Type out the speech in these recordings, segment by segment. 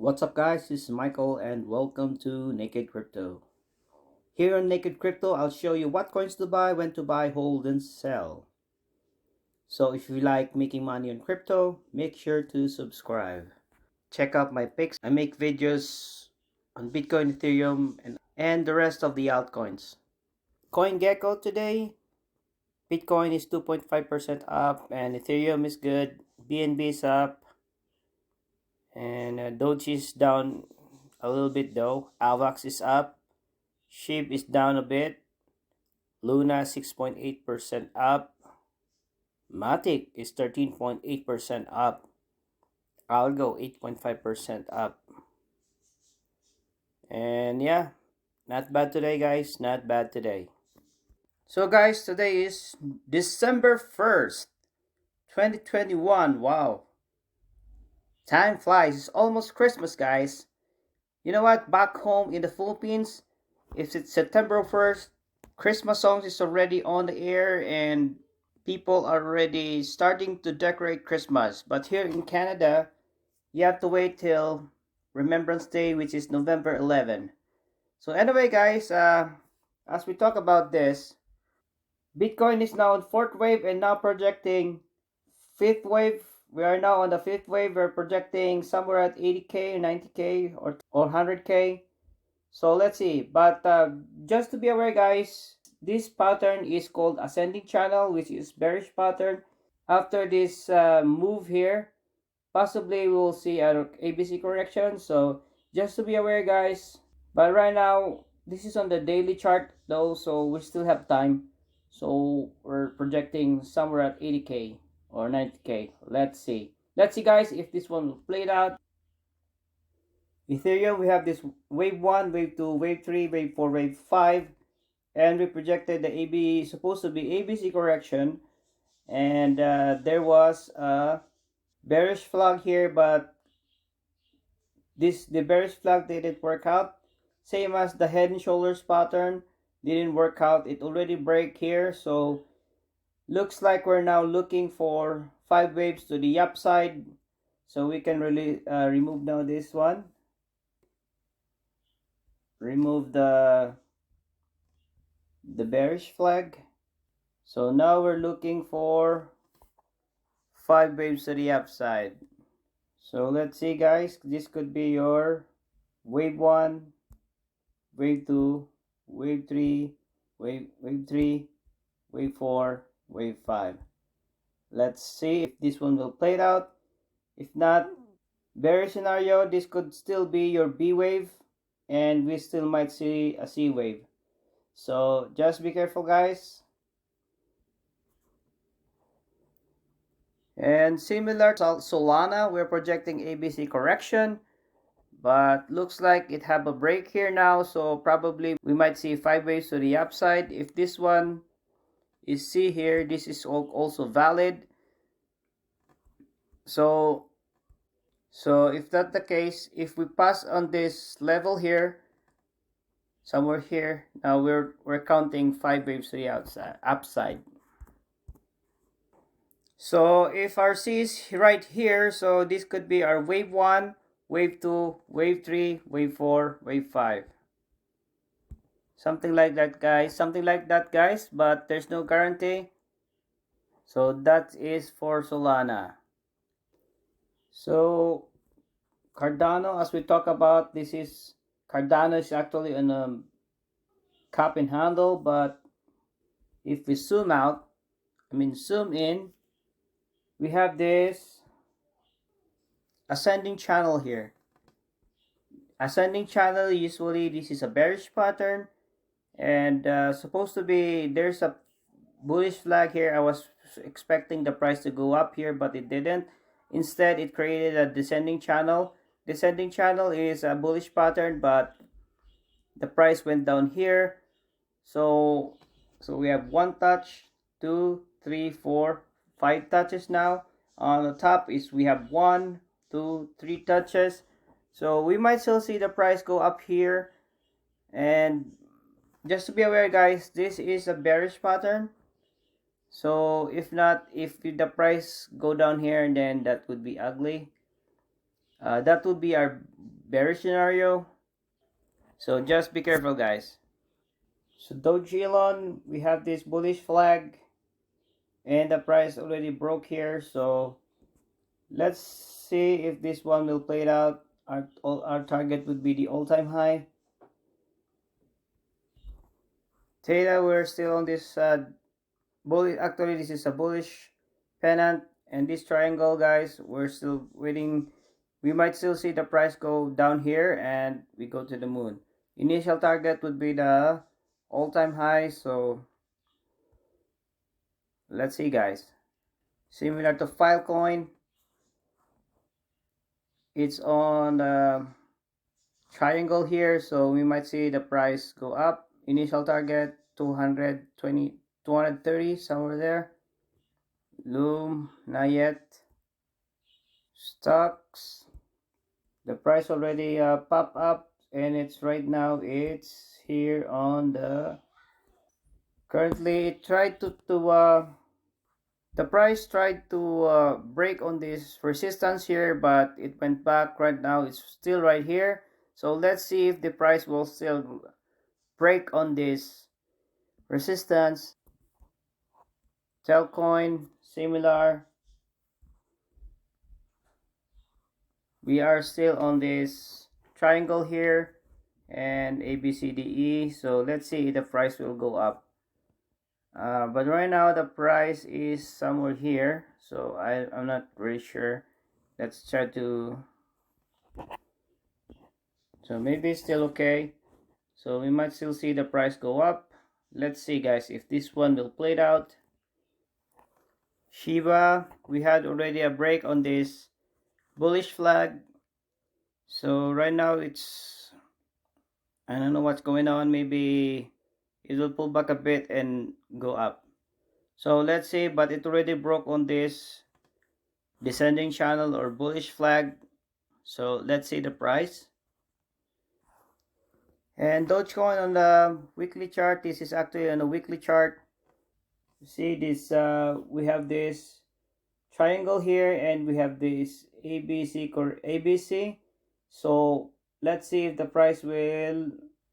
What's up guys, this is Michael and welcome to Naked Crypto. Here on Naked Crypto, I'll show you what coins to buy, when to buy, hold and sell. So if you like making money on crypto, make sure to subscribe. Check out my picks. I make videos on Bitcoin, Ethereum and the rest of the altcoins. CoinGecko today, Bitcoin is 2.5% up and Ethereum is good. BNB is up. And Doge is down a little bit though. Avax is up. SHIB is down a bit. Luna 6.8% up. Matic is 13.8% up. Algo 8.5% up. And yeah, not bad today guys, not bad today. So guys, today is December 1st, 2021. Wow. Time flies. It's almost Christmas, guys. You know what? Back home in the Philippines, if it's September 1st, Christmas songs is already on the air and people are already starting to decorate Christmas. But here in Canada, you have to wait till Remembrance Day, which is November 11. So anyway, guys, as we talk about this, Bitcoin is now on 4th wave and now projecting 5th wave. We are now on the 5th wave. We're projecting somewhere at 80k, 90k, or 100k. So let's see. But just to be aware, guys, this pattern is called ascending channel, which is bearish pattern. After this move here, possibly we'll see an ABC correction. So just to be aware, guys. But right now, this is on the daily chart though, so we still have time. So we're projecting somewhere at 80k or 90k. Let's see guys, if this one will play it out. Ethereum, we have this wave 1, wave 2, wave 3, wave 4, wave 5, and we projected the supposed to be ABC correction, and there was a bearish flag here, but the bearish flag didn't work out. Same as the head and shoulders pattern, didn't work out. It already break here, so looks like we're now looking for 5 waves to the upside. So we can really remove now this one. Remove the bearish flag. So now we're looking for 5 waves to the upside. So let's see guys, this could be your wave 1, wave 2, wave 3, wave 3, wave 4, wave 5. Let's see if this one will play it out. If not, bearish scenario, this could still be your B wave and we still might see a C wave. So just be careful guys. And similar to Solana, we're projecting ABC correction, but looks like it have a break here now, so probably we might see 5 waves to the upside. If this one is C here, this is also valid. So if that's the case, if we pass on this level here, somewhere here, now we're counting 5 waves to the upside. So if our C is right here, so this could be our wave 1, wave 2, wave 3, wave 4, wave 5. Something like that guys, but there's no guarantee. So that is for Solana. So Cardano, as we talk about, Cardano is actually on a cup and handle, but if we zoom in, we have this ascending channel here. Ascending channel, usually this is a bearish pattern, and supposed to be, there's a bullish flag here. I was expecting the price to go up here, but it didn't. Instead, it created a descending channel. Descending channel is a bullish pattern, but the price went down here. So we have 1 touch, 2, 3, 4, 5 touches now. On the top is we have 1, 2, 3 touches. So we might still see the price go up here. And just to be aware guys, this is a bearish pattern. So if the price go down here, then that would be ugly. That would be our bearish scenario. So just be careful, guys. So Doge Elon, we have this bullish flag, and the price already broke here. So let's see if this one will play it out. Our target would be the all-time high. Theta, we're still on this bullish. Actually, this is a bullish pennant, and this triangle, guys, we're still waiting. We might still see the price go down here, and we go to the moon. Initial target would be the all-time high. So let's see, guys. Similar to Filecoin, it's on the triangle here, so we might see the price go up. Initial target 220, 230, somewhere there. Loom, not yet. Stocks, the price already pop up, and it's right now, it's here on the, currently it tried to the price tried to break on this resistance here, but it went back. Right now it's still right here. So let's see if the price will still break on this resistance. Altcoin, similar. We are still on this triangle here, and ABCDE. So let's see if the price will go up. But right now the price is somewhere here, so I'm not really sure. Let's try to, so maybe it's still okay. So we might still see the price go up. Let's see, guys, if this one will play it out. Shiba, we had already a break on this bullish flag. So right now it's, I don't know what's going on. Maybe it will pull back a bit and go up. So let's see, but it already broke on this descending channel or bullish flag. So let's see the price. And Dogecoin on the weekly chart, this is actually on a weekly chart. You see this, we have this triangle here, and we have this ABC. So let's see if the price will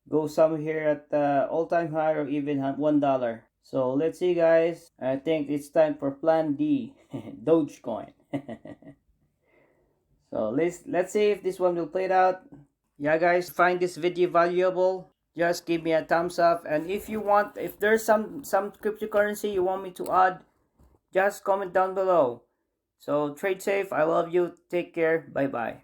go somewhere here at the all-time high, or even $1. So let's see, guys. I think it's time for plan D. Dogecoin. So let's see if this one will play it out. Yeah, guys, find this video valuable, just give me a thumbs up. And if you want, if there's some cryptocurrency you want me to add, just comment down below. So trade safe. I love you. Take care. Bye bye.